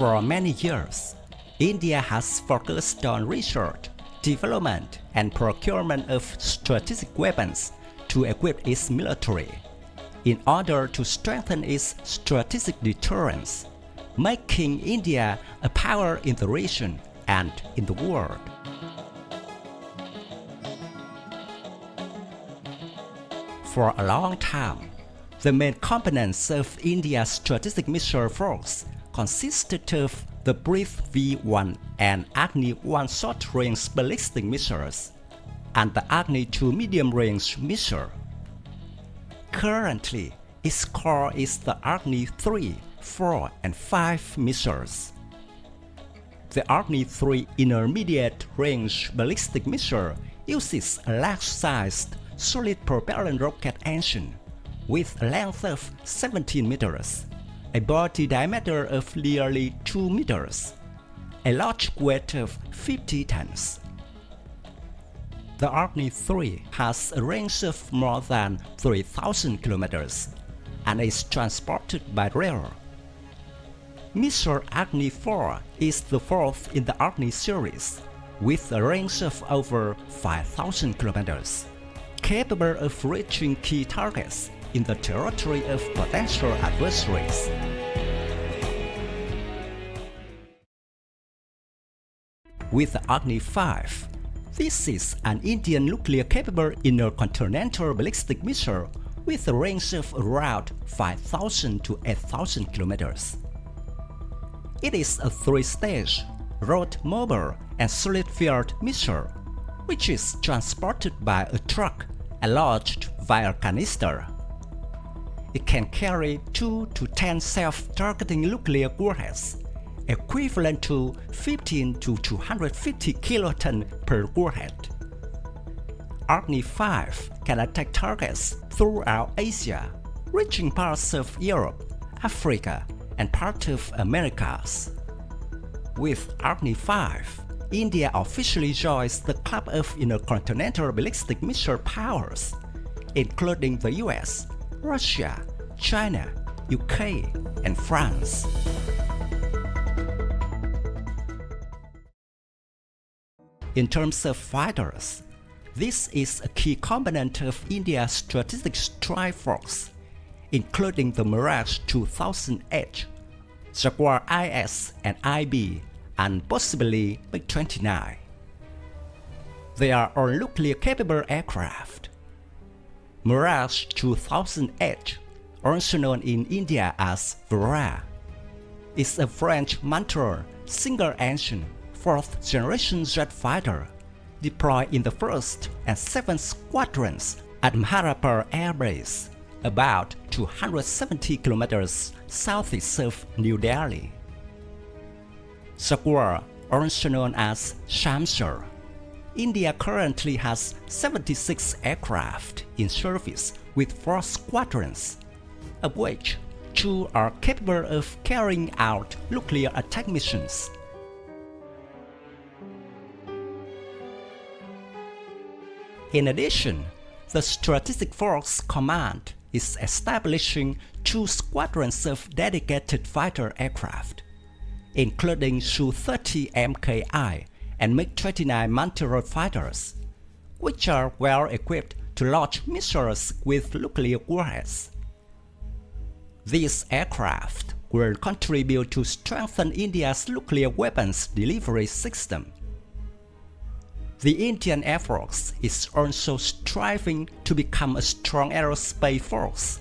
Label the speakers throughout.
Speaker 1: For many years, India has focused on research, development, and procurement of strategic weapons to equip its military, in order to strengthen its strategic deterrence, making India a power in the region and in the world. For a long time, the main components of India's strategic missile force consisted of the Prithvi I and Agni I short-range ballistic missiles, and the Agni II medium-range missile. Currently, its core is the Agni III, IV, and V missiles. The Agni III intermediate-range ballistic missile uses a large-sized, solid propellant rocket engine with a length of 17 meters, a body diameter of nearly 2 meters, a large weight of 50 tons. The Agni III has a range of more than 3,000 kilometers and is transported by rail. Missile Agni IV is the fourth in the Agni series, with a range of over 5,000 kilometers, capable of reaching key targets in the territory of potential adversaries. With the Agni V, this is an Indian nuclear-capable intercontinental ballistic missile with a range of around 5,000 to 8,000 kilometers. It is a three-stage, road-mobile and solid-field missile, which is transported by a truck enlarged via canister. It can carry 2 to 10 self-targeting nuclear warheads, equivalent to 15 to 250 kilotons per warhead. Agni V can attack targets throughout Asia, reaching parts of Europe, Africa, and part of Americas. With Agni V, India officially joins the club of intercontinental ballistic missile powers, including the US, Russia, China, UK, and France. In terms of fighters, this is a key component of India's strategic strike force, including the Mirage 2000H, Jaguar IS and IB, and possibly MiG-29. They are all nuclear-capable aircraft. Mirage 2000H, also known in India as Vera, is a French Manteuil single-engine, fourth-generation jet fighter deployed in the 1st and 7th Squadrons at Maharapur Air Base, about 270 kilometers southeast of New Delhi. Jaguar, also known as Shamshir. India currently has 76 aircraft in service with 4 squadrons, of which 2 are capable of carrying out nuclear attack missions. In addition, the Strategic Force Command is establishing 2 squadrons of dedicated fighter aircraft, including Su-30 MKI and MiG-29 Manteuil fighters, which are well equipped to launch missiles with nuclear warheads. These aircraft will contribute to strengthen India's nuclear weapons delivery system. The Indian Air Force is also striving to become a strong aerospace force,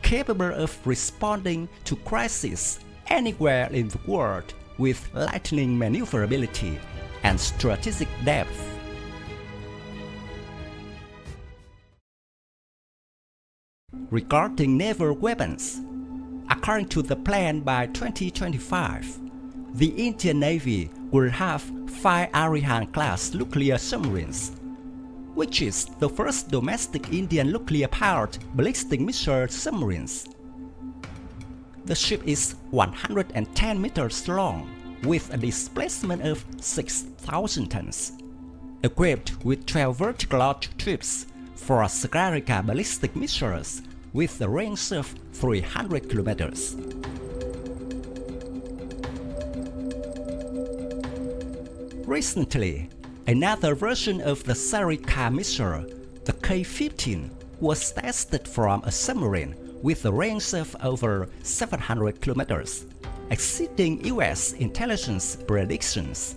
Speaker 1: capable of responding to crises anywhere in the world with lightning maneuverability and strategic depth. Regarding naval weapons, according to the plan by 2025, the Indian Navy will have 5 Arihant-class nuclear submarines, which is the first domestic Indian nuclear-powered ballistic missile submarines. The ship is 110 meters long, with a displacement of 6,000 tons, equipped with 12 vertical launch tubes for Sagarika ballistic missiles with a range of 300 kilometers. Recently, another version of the Sarika missile, the K-15, was tested from a submarine with a range of over 700 kilometers, exceeding US intelligence predictions.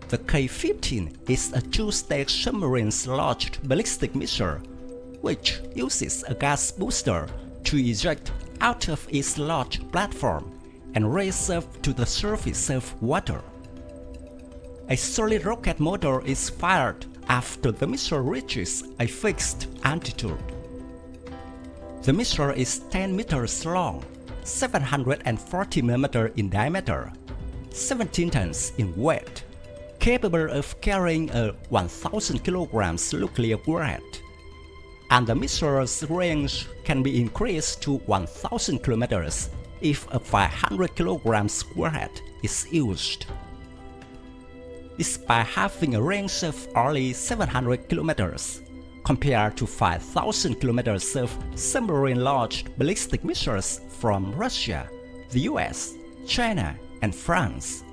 Speaker 1: The K-15 is a two-stage submarine-launched ballistic missile, which uses a gas booster to eject out of its launch platform and raise up to the surface of water. A solid rocket motor is fired after the missile reaches a fixed altitude. The missile is 10 meters long, 740 mm in diameter, 17 tons in weight, capable of carrying a 1,000 kilograms nuclear warhead, and the missile's range can be increased to 1,000 kilometers if a 500 kilograms warhead is used. Despite having a range of only 700 kilometers, compared to 5,000 kilometers of submarine-launched ballistic missiles from Russia, the US, China, and France,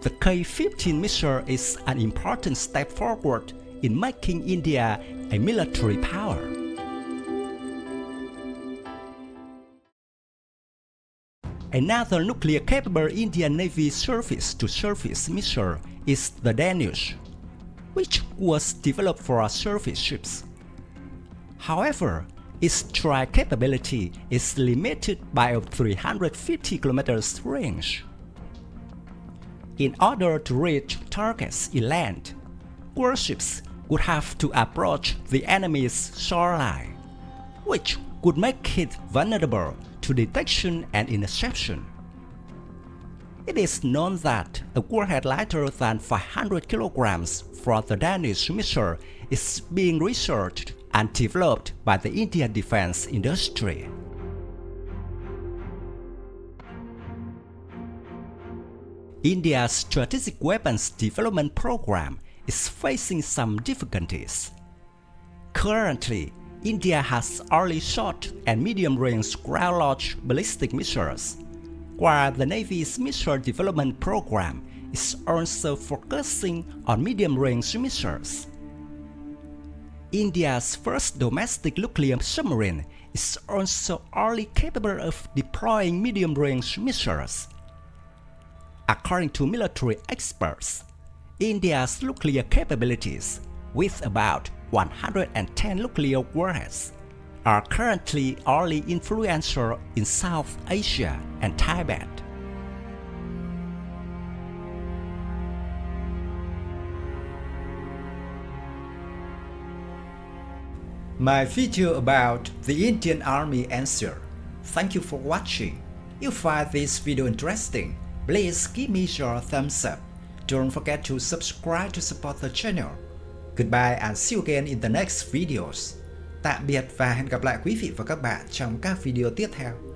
Speaker 1: the K-15 missile is an important step forward in making India a military power. Another nuclear-capable Indian Navy surface-to-surface missile is the Danish, which was developed for surface ships. However, its strike capability is limited by a 350 km range. In order to reach targets inland, warships would have to approach the enemy's shoreline, which would make it vulnerable to detection and interception. It is known that a warhead lighter than 500 kilograms for the Danish missile is being researched and developed by the Indian defense industry. India's strategic weapons development program is facing some difficulties. Currently, India has only short and medium-range ground-launched ballistic missiles, while the Navy's missile development program is also focusing on medium-range missiles. India's first domestic nuclear submarine is also only capable of deploying medium-range missiles. According to military experts, India's nuclear capabilities, with about 110 nuclear warheads, are currently only influential in South Asia and Tibet. My video about the Indian Army answer. Thank you for watching. If you find this video interesting, please give me your thumbs up. Don't forget to subscribe to support the channel. Goodbye and see you again in the next videos. Tạm biệt và hẹn gặp lại quý vị và các bạn trong các video tiếp theo.